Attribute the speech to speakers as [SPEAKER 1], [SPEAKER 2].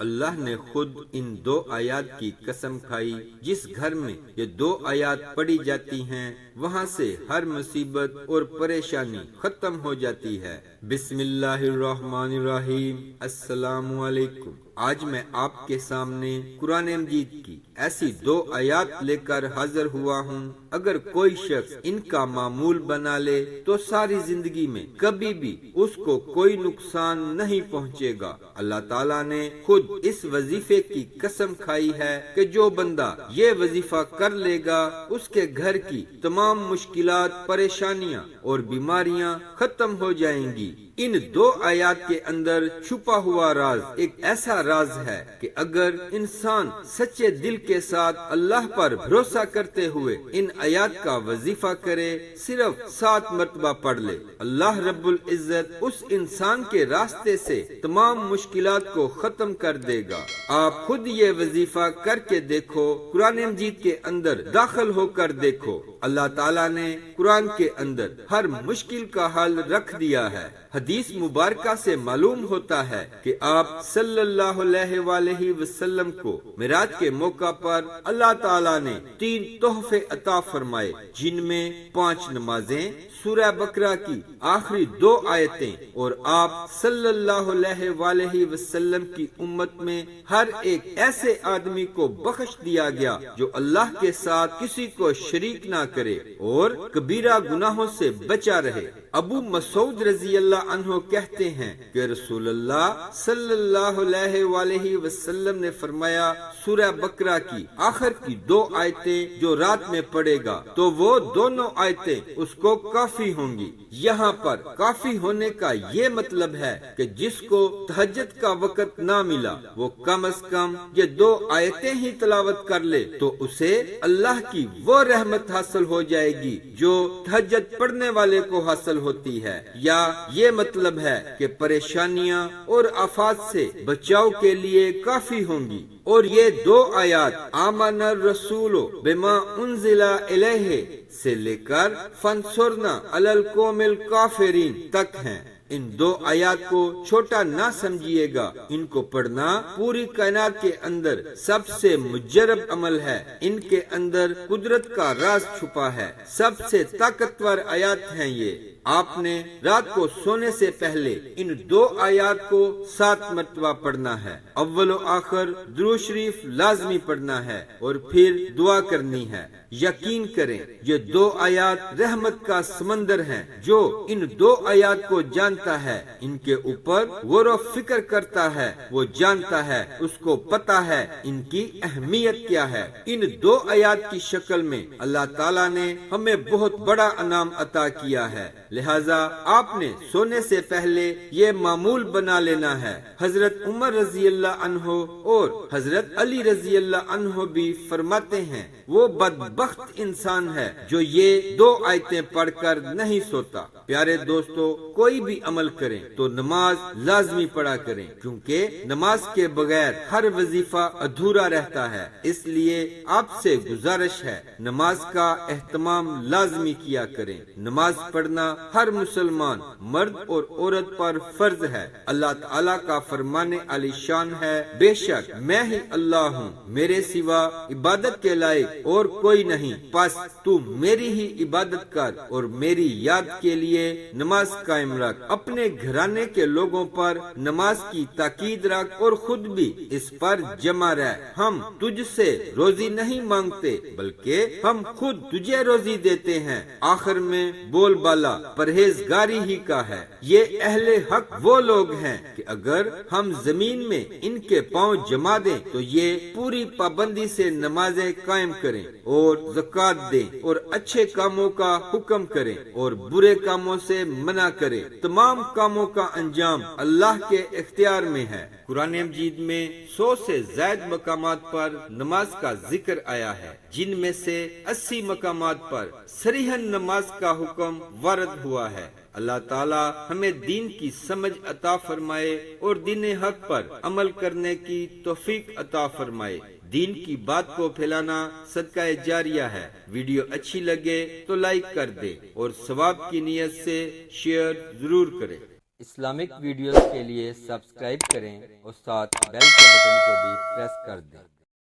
[SPEAKER 1] اللہ نے خود ان 2 آیات کی قسم کھائی۔ جس گھر میں یہ 2 آیات پڑھی جاتی ہیں وہاں سے ہر مصیبت اور پریشانی ختم ہو جاتی ہے۔ بسم اللہ الرحمن الرحیم۔ السلام علیکم۔ آج میں آپ کے سامنے قرآن مجید کی ایسی 2 آیات لے کر حاضر ہوا ہوں، اگر کوئی شخص ان کا معمول بنا لے تو ساری زندگی میں کبھی بھی اس کو کوئی نقصان نہیں پہنچے گا۔ اللہ تعالیٰ نے خود اس وظیفے کی قسم کھائی ہے کہ جو بندہ یہ وظیفہ کر لے گا اس کے گھر کی تمام مشکلات، پریشانیاں اور بیماریاں ختم ہو جائیں گی۔ ان 2 آیات کے اندر چھپا ہوا راز ایک ایسا راز ہے کہ اگر انسان سچے دل کے ساتھ اللہ پر بھروسہ کرتے ہوئے ان آیات کا وظیفہ کرے، صرف 7 مرتبہ پڑھ لے، اللہ رب العزت اس انسان کے راستے سے تمام مشکلات کو ختم کر دے گا۔ آپ خود یہ وظیفہ کر کے دیکھو، قرآن مجید کے اندر داخل ہو کر دیکھو، اللہ تعالیٰ نے قرآن کے اندر ہر مشکل کا حل رکھ دیا ہے۔ حدیث مبارکہ سے معلوم ہوتا ہے کہ آپ صلی اللہ علیہ وآلہ وسلم کو معراج کے موقع پر اللہ تعالیٰ نے 3 تحفے عطا فرمائے، جن میں 5 نمازیں، سورہ بقرہ کی آخری 2 آیتیں، اور آپ صلی اللہ علیہ وآلہ وسلم کی امت میں ہر ایک ایسے آدمی کو بخش دیا گیا جو اللہ کے ساتھ کسی کو شریک نہ کرے اور کبیرہ گناہوں سے بچا رہے۔ ابو مسعود رضی اللہ عنہ کہتے ہیں کہ رسول اللہ صلی اللہ علیہ وآلہ وسلم نے فرمایا، سورہ بقرہ کی آخر کی 2 آیتیں جو رات میں پڑھے گا تو وہ دونوں آیتیں اس کو کافی ہوں گی۔ یہاں پر کافی ہونے کا یہ مطلب ہے کہ جس کو تہجد کا وقت نہ ملا وہ کم از کم یہ 2 آیتیں ہی تلاوت کر لے تو اسے اللہ کی وہ رحمت حاصل ہو جائے گی جو تہجد پڑھنے والے کو حاصل ہوتی ہے، یا یہ مطلب ہے کہ پریشانیاں اور آفات سے بچاؤ کے لیے کافی ہوں گی۔ اور یہ 2 آیات آمن الرسول بما انزل الیہ سے لے کر فانصرنا علی القوم الکافرین تک ہیں۔ ان 2 آیات کو چھوٹا نہ سمجھیے گا، ان کو پڑھنا پوری کائنات کے اندر سب سے مجرب عمل ہے۔ ان کے اندر قدرت کا راز چھپا ہے، سب سے طاقتور آیات ہیں یہ۔ آپ نے رات کو سونے سے پہلے ان 2 آیات کو 7 مرتبہ پڑھنا ہے۔ اول و آخر درود شریف لازمی پڑھنا ہے اور پھر دعا کرنی ہے۔ یقین کریں یہ 2 آیات رحمت کا سمندر ہیں۔ جو ان 2 آیات کو جانتا ہے، ان کے اوپر غور و فکر کرتا ہے، وہ جانتا ہے، اس کو پتا ہے ان کی اہمیت کیا ہے۔ ان 2 آیات کی شکل میں اللہ تعالیٰ نے ہمیں بہت بڑا انعام عطا کیا ہے، لہذا آپ نے سونے سے پہلے یہ معمول بنا لینا ہے۔ حضرت عمر رضی اللہ عنہ اور حضرت علی رضی اللہ عنہ بھی فرماتے ہیں، وہ بدبخت انسان ہے جو یہ 2 آیتیں پڑھ کر نہیں سوتا۔ پیارے دوستو، کوئی بھی عمل کریں تو نماز لازمی پڑھا کریں، کیونکہ نماز کے بغیر ہر وظیفہ ادھورا رہتا ہے۔ اس لیے آپ سے گزارش ہے، نماز کا اہتمام لازمی کیا کریں۔ نماز پڑھنا ہر مسلمان مرد اور عورت پر فرض ہے۔ اللہ تعالیٰ کا فرمان علی شان ہے، بے شک میں ہی اللہ ہوں، میرے سوا عبادت کے لائق اور کوئی نہیں، پس تو میری ہی عبادت کر اور میری یاد کے لیے نماز قائم رکھ۔ اپنے گھرانے کے لوگوں پر نماز کی تاکید رکھ اور خود بھی اس پر جمع رہ۔ ہم تجھ سے روزی نہیں مانگتے بلکہ ہم خود تجھے روزی دیتے ہیں۔ آخر میں بول بالا پرہیزگاری ہی کا ہے۔ یہ اہل حق وہ لوگ ہیں کہ اگر ہم زمین میں ان کے پاؤں جما دیں تو یہ پوری پابندی سے نمازیں قائم کریں اور زکوٰۃ دیں اور اچھے کاموں کا حکم کریں اور برے کاموں سے منع کریں۔ تمام کاموں کا انجام اللہ کے اختیار میں ہے۔ قرآن مجید میں 100 سے زائد مقامات پر نماز کا ذکر آیا ہے، جن میں سے 80 مقامات پر صریحاً نماز کا حکم وارد ہوا ہے۔ اللہ تعالی ہمیں دین کی سمجھ عطا فرمائے اور دین حق پر عمل کرنے کی توفیق عطا فرمائے۔ دین کی بات کو پھیلانا صدقہ جاریہ ہے۔ ویڈیو اچھی لگے تو لائک کر دے اور ثواب کی نیت سے شیئر ضرور کرے۔ اسلامک ویڈیوز کے لیے سبسکرائب کریں اور ساتھ بیل کے بٹن کو بھی پریس کر دیں۔